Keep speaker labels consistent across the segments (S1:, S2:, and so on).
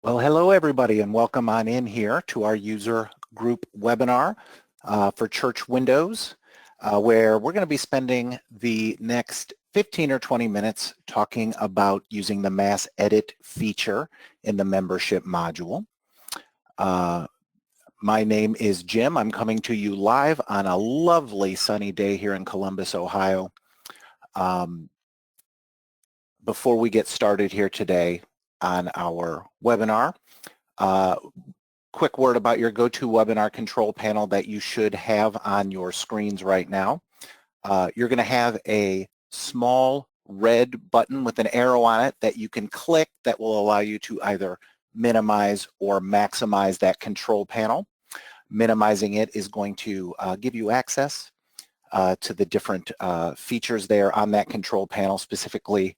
S1: Well, hello everybody and welcome on in here to our user group webinar for Church Windows, where we're going to be spending the next 15 or 20 minutes talking about using the mass edit feature in the membership module. My name is Jim. I'm coming to you live on a lovely sunny day here in Columbus, Ohio. Before we get started here today on our webinar, quick word about your GoToWebinar control panel that you should have on your screens right now. You're going to have a small red button with an arrow on it that you can click that will allow you to either minimize or maximize that control panel. Minimizing it is going to give you access to the different features there on that control panel, specifically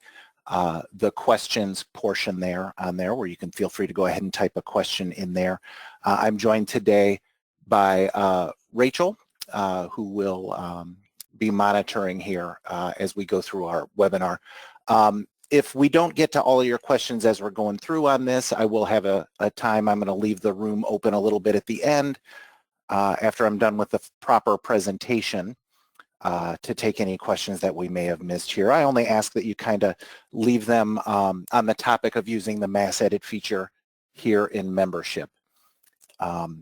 S1: the questions portion there where you can feel free to go ahead and type a question in there. I'm joined today by Rachel, who will be monitoring here as we go through our webinar. If we don't get to all of your questions as we're going through on this, I will have a time. I'm going to leave the room open a little bit at the end after I'm done with the proper presentation. To take any questions that we may have missed here. I only ask that you kind of leave them on the topic of using the mass edit feature here in membership. Another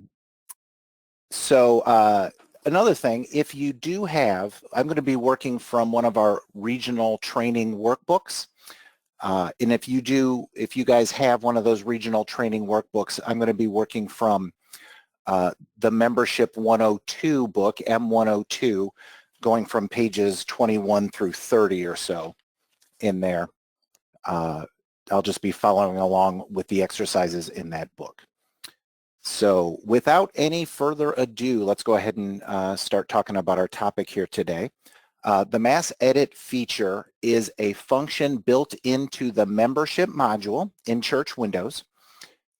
S1: thing, if you do have, I'm going to be working from one of our regional training workbooks. And if you guys have one of those regional training workbooks, I'm going to be working from the Membership 102 book, M102, going from pages 21 through 30 or so in there. I'll just be following along with the exercises in that book. So without any further ado, let's go ahead and start talking about our topic here today. The mass edit feature is a function built into the membership module in Church Windows.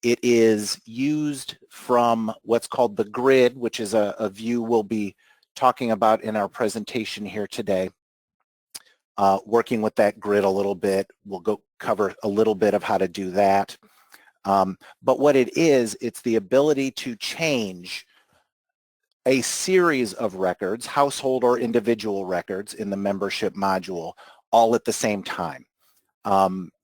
S1: It is used from what's called the grid, which is a view we'll be talking about in our presentation here today. Working with that grid a little bit, we'll go cover a little bit of how to do that. But what it is, it's the ability to change a series of records, household or individual records in the membership module, all at the same time.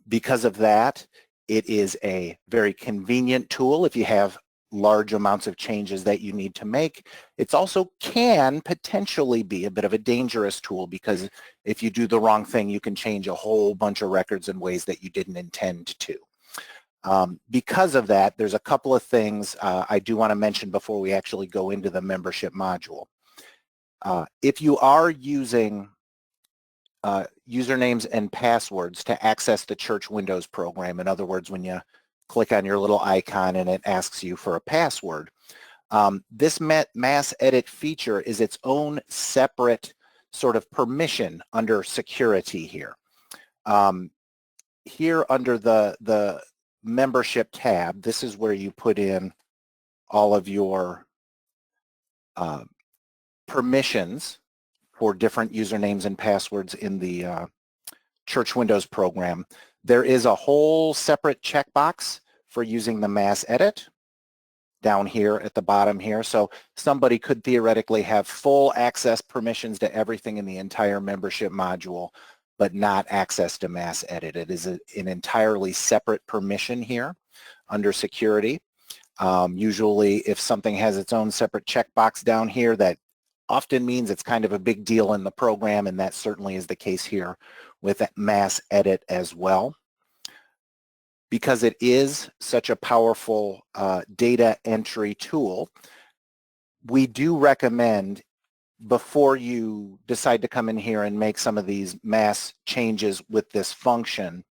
S1: Because of that, it is a very convenient tool if you have large amounts of changes that you need to make. It's also can potentially be a bit of a dangerous tool because if you do the wrong thing, you can change a whole bunch of records in ways that you didn't intend to. Because of that, there's a couple of things I do want to mention before we actually go into the membership module. If you are using usernames and passwords to access the Church Windows program, in other words, when you click on your little icon and it asks you for a password. This mass edit feature is its own separate sort of permission under security here. Here under the membership tab, this is where you put in all of your permissions for different usernames and passwords in the Church Windows program. There is a whole separate checkbox for using the mass edit down here at the bottom here. So somebody could theoretically have full access permissions to everything in the entire membership module, but not access to mass edit. It is an entirely separate permission here under security. Usually if something has its own separate checkbox down here, that often means it's kind of a big deal in the program, and that certainly is the case here with mass edit as well. Because it is such a powerful data entry tool, we do recommend before you decide to come in here and make some of these mass changes with this function,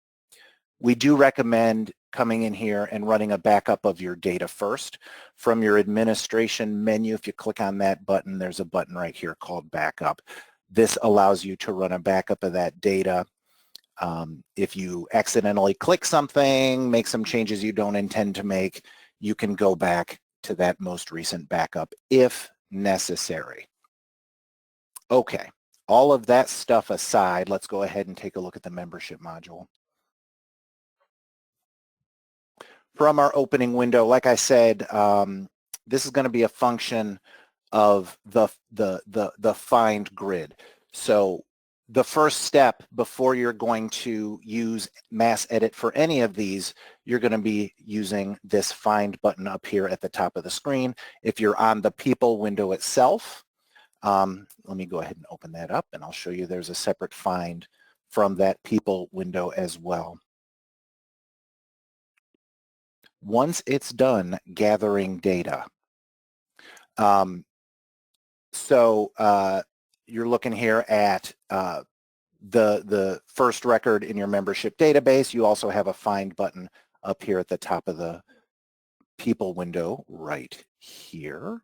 S1: we do recommend coming in here and running a backup of your data first. From your administration menu, if you click on that button, there's a button right here called backup. This allows you to run a backup of that data. If you accidentally click something, make some changes you don't intend to make, you can go back to that most recent backup if necessary. Okay, all of that stuff aside, let's go ahead and take a look at the membership module. from our opening window, like I said, this is going to be a function of the find grid. So the first step before you're going to use mass edit for any of these, you're going to be using this find button up here at the top of the screen. If you're on the people window itself, let me go ahead and open that up and I'll show you there's a separate find from that people window as well. Once it's done gathering data, you're looking here at the first record in your membership database. You also have a find button up here at the top of the people window right here.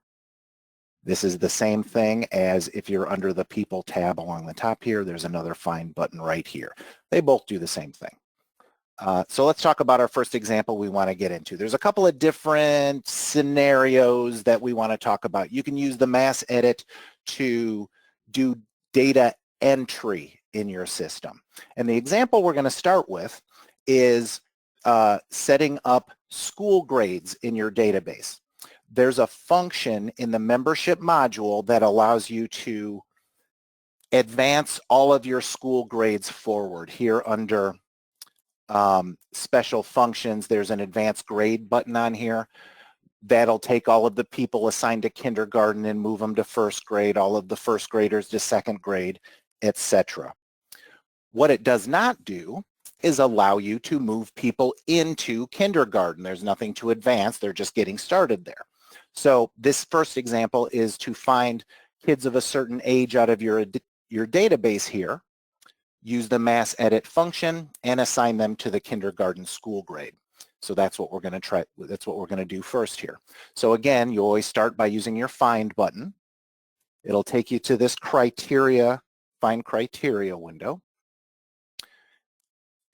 S1: This is the same thing as if you're under the people tab along the top here. There's another find button right here. They both do the same thing. So let's talk about our first example we want to get into. There's a couple of different scenarios that we want to talk about. You can use the mass edit to do data entry in your system. And the example we're going to start with is setting up school grades in your database. There's a function in the membership module that allows you to advance all of your school grades forward. Here under special functions, there's an advanced grade button on here. That'll take all of the people assigned to kindergarten and move them to first grade, all of the first graders to second grade, etc. What it does not do is allow you to move people into kindergarten. There's nothing to advance, they're just getting started there. So this first example is to find kids of a certain age out of your database here, use the mass edit function and assign them to the kindergarten school grade. So that's what we're going to try, that's what we're going to do first here. So again, you always start by using your find button. It'll take you to this criteria, find criteria window.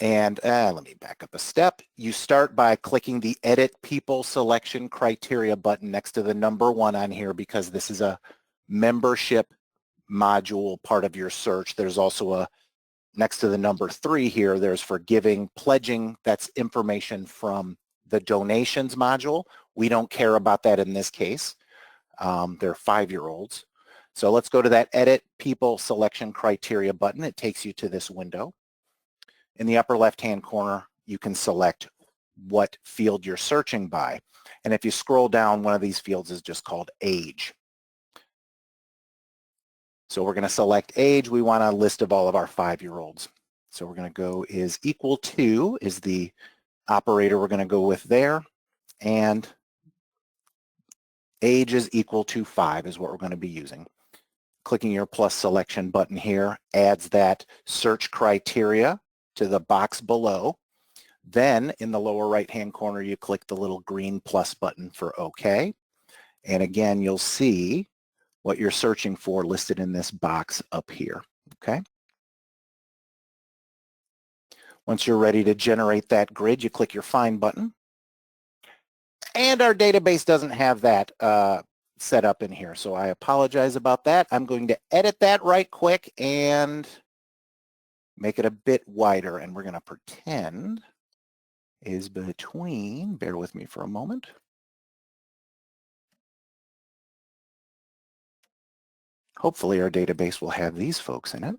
S1: And let me back up a step. You start by clicking the Edit People Selection Criteria button next to the number 1 on here because this is a membership module part of your search. There's also a, next to the number 3 here, there's for giving, pledging. That's information from the donations module. We don't care about that in this case. They're 5-year-olds. So let's go to that Edit People Selection Criteria button. It takes you to this window. In the upper left-hand corner, you can select what field you're searching by. And if you scroll down, one of these fields is just called age. So we're going to select age. We want a list of all of our 5-year-olds. So we're going to go is equal to is the operator we're going to go with there. And age is equal to 5 is what we're going to be using. Clicking your plus selection button here adds that search criteria to the box below. Then in the lower right-hand corner, you click the little green plus button for OK. And again, you'll see what you're searching for listed in this box up here, okay? Once you're ready to generate that grid, you click your Find button. And our database doesn't have that set up in here, so I apologize about that. I'm going to edit that right quick and make it a bit wider, and we're going to pretend is between, bear with me for a moment. Hopefully our database will have these folks in it.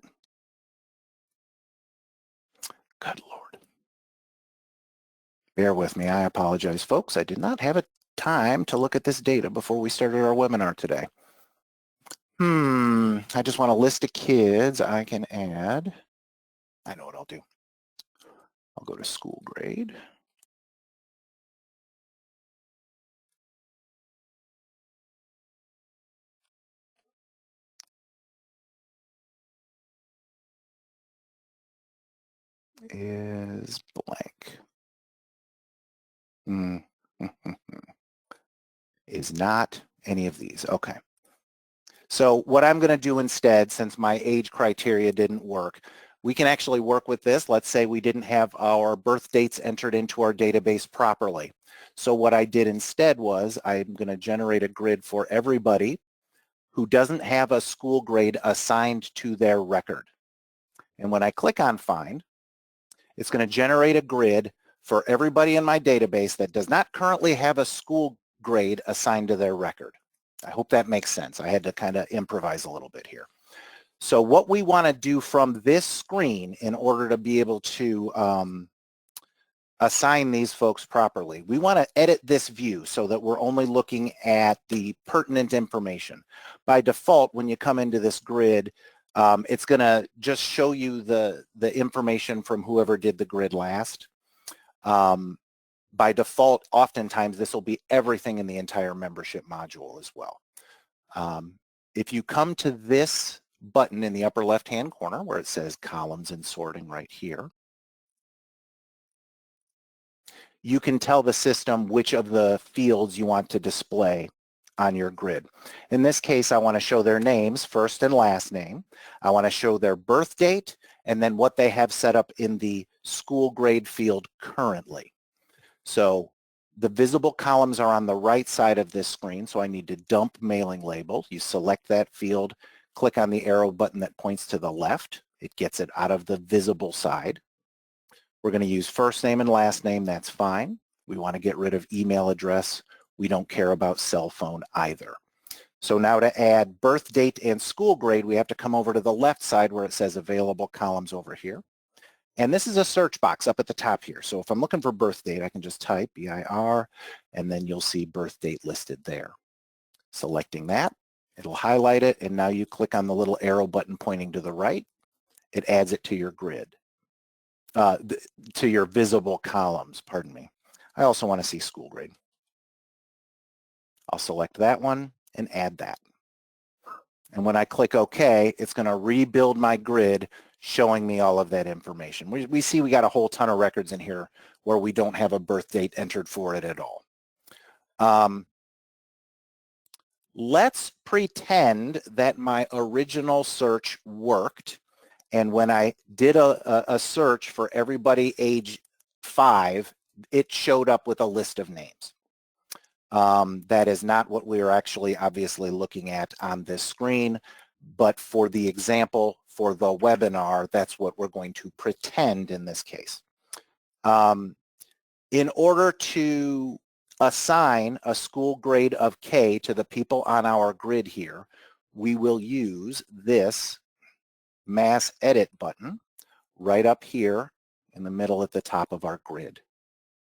S1: Good Lord. Bear with me, I apologize folks. I did not have a time to look at this data before we started our webinar today. I just want a list of kids I can add. I know what I'll do. I'll go to school grade. Is blank. Is not any of these. Okay. So what I'm going to do instead, since my age criteria didn't work, we can actually work with this. Let's say we didn't have our birth dates entered into our database properly. So what I did instead was I'm going to generate a grid for everybody who doesn't have a school grade assigned to their record. And when I click on Find, it's going to generate a grid for everybody in my database that does not currently have a school grade assigned to their record. I hope that makes sense. I had to kind of improvise a little bit here. So what we want to do from this screen in order to be able to assign these folks properly, we want to edit this view so that we're only looking at the pertinent information. By default, when you come into this grid, it's going to just show you the information from whoever did the grid last. By default, oftentimes this will be everything in the entire membership module as well. If you come to this button in the upper left-hand corner where it says columns and sorting right here, you can tell the system which of the fields you want to display on your grid. In this case, I want to show their names, first and last name. I want to show their birth date and then what they have set up in the school grade field currently. So the visible columns are on the right side of this screen, so I need to dump mailing label. You select that field, click on the arrow button that points to the left. It gets it out of the visible side. We're going to use first name and last name, that's fine. We want to get rid of email address. We don't care about cell phone either. So now to add birth date and school grade, we have to come over to the left side where it says available columns over here. And this is a search box up at the top here. So if I'm looking for birth date, I can just type BIR, and then you'll see birth date listed there. Selecting that, it'll highlight it, and now you click on the little arrow button pointing to the right. It adds it to your grid, to your visible columns, pardon me. I also want to see school grade. I'll select that one and add that. And when I click OK, it's going to rebuild my grid showing me all of that information. We see we got a whole ton of records in here where we don't have a birth date entered for it at all. Let's pretend that my original search worked, and when I did a search for everybody age 5, it showed up with a list of names. That is not what we are actually obviously looking at on this screen, but for the example for the webinar, that's what we're going to pretend in this case. In order to assign a school grade of K to the people on our grid here, we will use this mass edit button right up here in the middle at the top of our grid.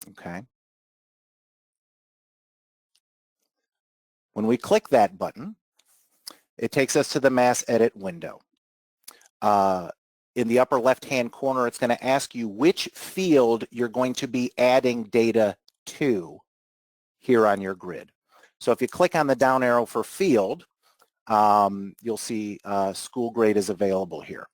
S1: Okay. When we click that button, it takes us to the mass edit window. In the upper left-hand corner, it's going to ask you which field you're going to be adding data to here on your grid. So if you click on the down arrow for field, you'll see school grade is available here.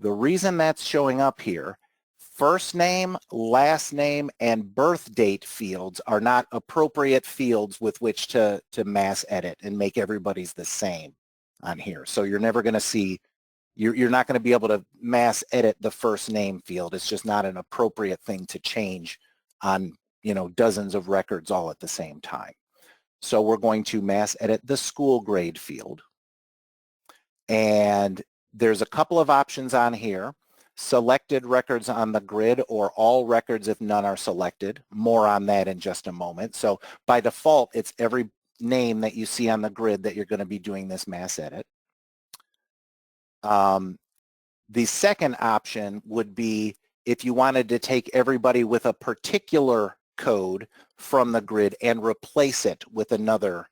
S1: The reason that's showing up here, first name, last name, and birth date fields are not appropriate fields with which to mass edit and make everybody's the same on here. So you're never going to see, you're not going to be able to mass edit the first name field. It's just not an appropriate thing to change on, you know, dozens of records all at the same time. So we're going to mass edit the school grade field. And there's a couple of options on here. Selected records on the grid or all records if none are selected. More on that in just a moment. So by default, it's every name that you see on the grid that you're going to be doing this mass edit. The second option would be if you wanted to take everybody with a particular code from the grid and replace it with another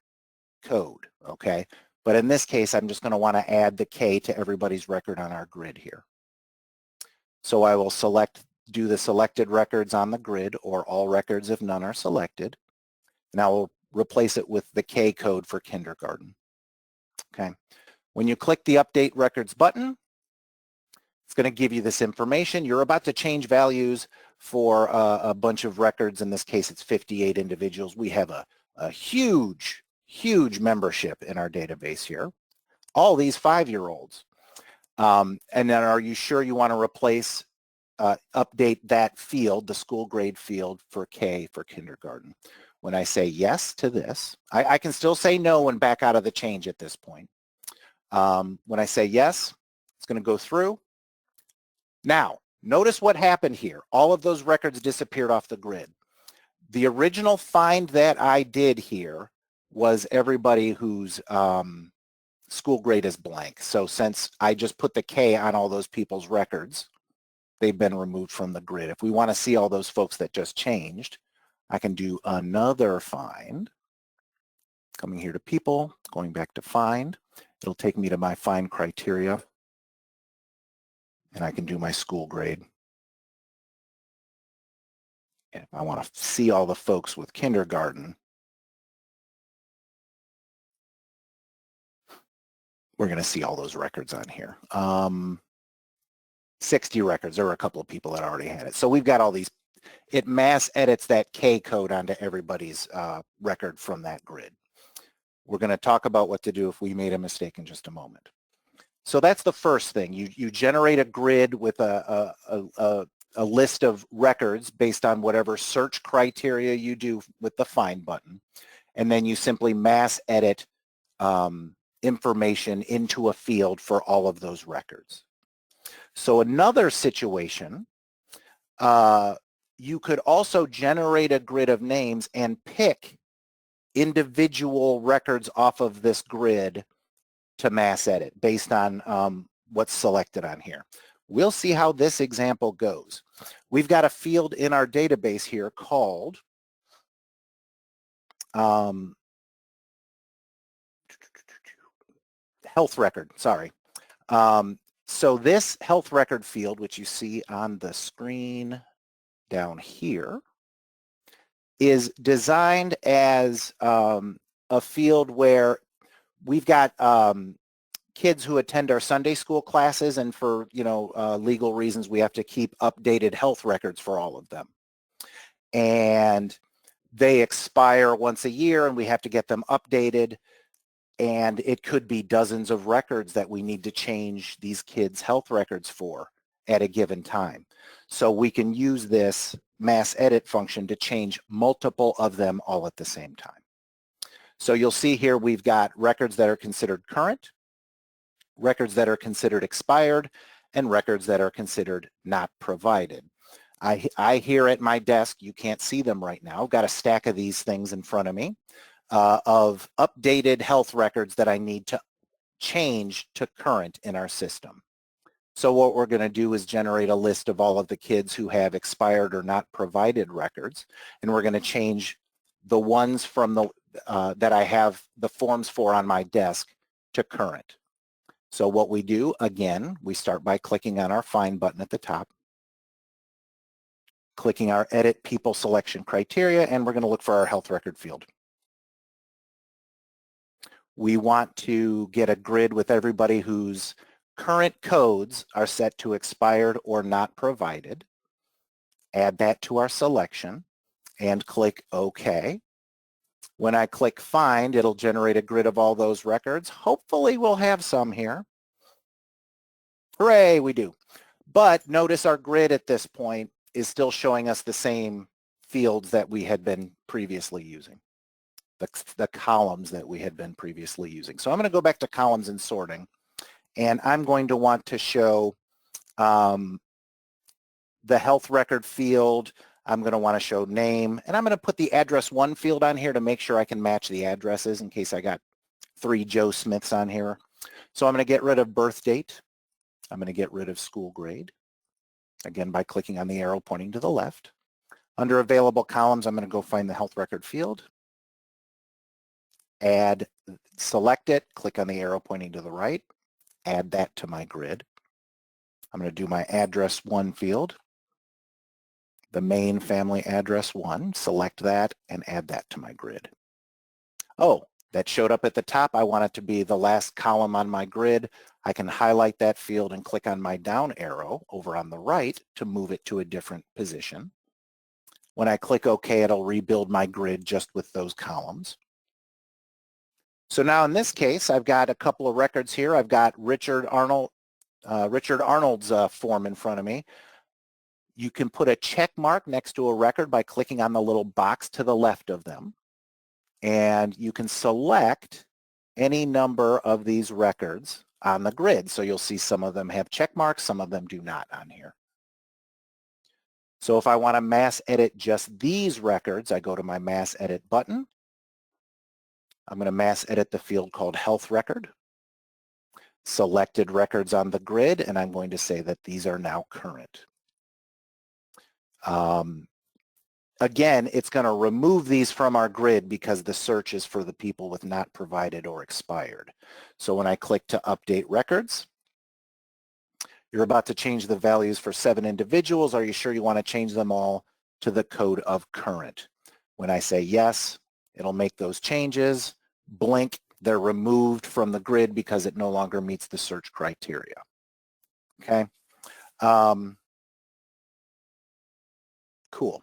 S1: code, okay? But in this case, I'm just going to want to add the K to everybody's record on our grid here. So I will do the selected records on the grid or all records if none are selected. And I will replace it with the K code for kindergarten. Okay. When you click the Update Records button, it's going to give you this information. You're about to change values for a bunch of records. In this case, it's 58 individuals. We have a huge, huge membership in our database here. All these 5-year-olds. And then are you sure you want to replace, update that field, the school grade field for K for kindergarten? When I say yes to this, I can still say no and back out of the change at this point. When I say yes, it's going to go through. Now, Notice what happened here. All of those records disappeared off the grid. The original find that I did here was everybody whose school grade is blank. So since I just put the K on all those people's records, they've been removed from the grid. If we want to see all those folks that just changed, I can do another find. Coming here to people, going back to find. It'll take me to my find criteria, and I can do my school grade. And if I want to see all the folks with kindergarten, we're going to see all those records on here. 60 records. There were a couple of people that already had it. So we've got all these. It mass edits that K code onto everybody's record from that grid. We're going to talk about what to do if we made a mistake in just a moment. So that's the first thing. You generate a grid with a list of records based on whatever search criteria you do with the find button. And then you simply mass edit information into a field for all of those records. So another situation, you could also generate a grid of names and pick individual records off of this grid to mass edit based on what's selected on here. We'll see how this example goes. We've got a field in our database here called health record, sorry. So this health record field, which you see on the screen down here, is designed as a field where we've got kids who attend our Sunday school classes, and for legal reasons we have to keep updated health records for all of them. And they expire once a year and we have to get them updated, and it could be dozens of records that we need to change these kids' health records for at a given time. So we can use this mass edit function to change multiple of them all at the same time. So you'll see here we've got records that are considered current, records that are considered expired, and records that are considered not provided. I here at my desk, you can't see them right now, got a stack of these things in front of me of updated health records that I need to change to current in our system. So what we're going to do is generate a list of all of the kids who have expired or not provided records, and we're going to change the ones from the that I have the forms for on my desk to current. So what we do, again, we start by clicking on our Find button at the top, clicking our Edit People Selection Criteria, and we're going to look for our health record field. We want to get a grid with everybody whose current codes are set to expired or not provided. Add that to our selection and click OK. When I click Find, it'll generate a grid of all those records. Hopefully we'll have some here. Hooray, we do. But notice our grid at this point is still showing us the same fields that we had been previously using, the columns that we had been previously using. So I'm going to go back to columns and sorting, and I'm going to want to show the health record field. I'm going to want to show name, and I'm going to put the address 1 field on here to make sure I can match the addresses in case I got 3 Joe Smiths on here. So I'm going to get rid of birth date. I'm going to get rid of school grade, again by clicking on the arrow pointing to the left. Under available columns, I'm going to go find the health record field, add, select it, click on the arrow pointing to the right, add that to my grid. I'm going to do my address 1 field, the main family address 1, select that and add that to my grid. Oh, that showed up at the top. I want it to be the last column on my grid. I can highlight that field and click on my down arrow over on the right to move it to a different position. When I click OK, it'll rebuild my grid just with those columns. So now in this case, I've got a couple of records here. I've got Richard Arnold's form in front of me. You can put a check mark next to a record by clicking on the little box to the left of them. And you can select any number of these records on the grid. So you'll see some of them have check marks, some of them do not on here. So if I want to mass edit just these records, I go to my mass edit button. I'm going to mass edit the field called health record. Selected records on the grid, and I'm going to say that these are now current. Again, it's going to remove these from our grid because the search is for the people with not provided or expired. So when I click to update records, you're about to change the values for 7 individuals. Are you sure you want to change them all to the code of current? When I say yes, it'll make those changes. Blink, they're removed from the grid because it no longer meets the search criteria. Okay. Cool.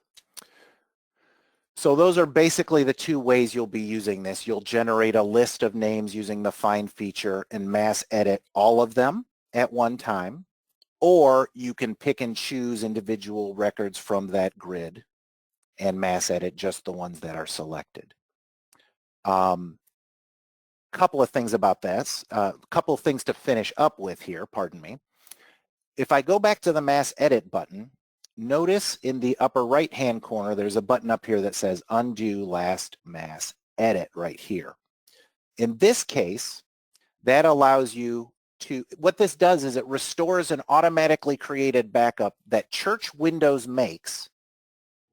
S1: So those are basically the 2 ways you'll be using this. You'll generate a list of names using the find feature and mass edit all of them at one time, or you can pick and choose individual records from that grid and mass edit just the ones that are selected. Couple of things about this, couple of things to finish up with here, pardon me. If I go back to the mass edit button, notice in the upper right-hand corner, there's a button up here that says undo last mass edit right here. In this case, that allows you to, what this does is it restores an automatically created backup that Church Windows makes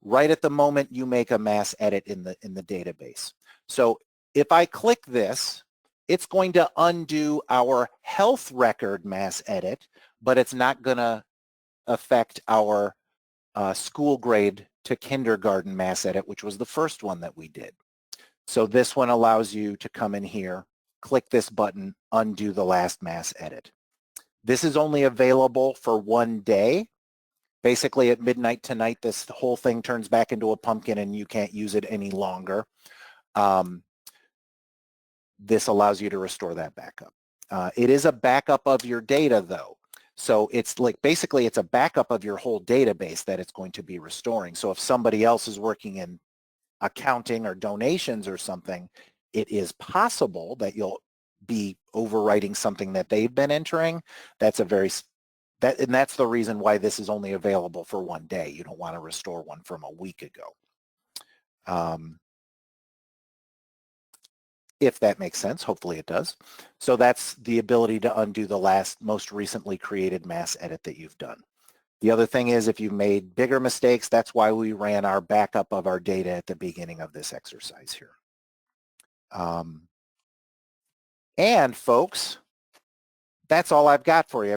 S1: right at the moment you make a mass edit in the database. So if I click this, it's going to undo our health record mass edit, but it's not going to affect our school grade to kindergarten mass edit, which was the first one that we did. So this one allows you to come in here, click this button, undo the last mass edit. This is only available for 1 day. Basically at midnight tonight, this whole thing turns back into a pumpkin and you can't use it any longer. This allows you to restore that backup. It is a backup of your data though. So it's like basically it's a backup of your whole database that it's going to be restoring. So if somebody else is working in accounting or donations or something, it is possible that you'll be overwriting something that they've been entering. That's a very, and that's the reason why this is only available for 1 day. You don't want to restore one from a week ago. If that makes sense, hopefully it does. So that's the ability to undo the most recently created mass edit that you've done. The other thing is if you've made bigger mistakes, that's why we ran our backup of our data at the beginning of this exercise here. And folks, that's all I've got for you.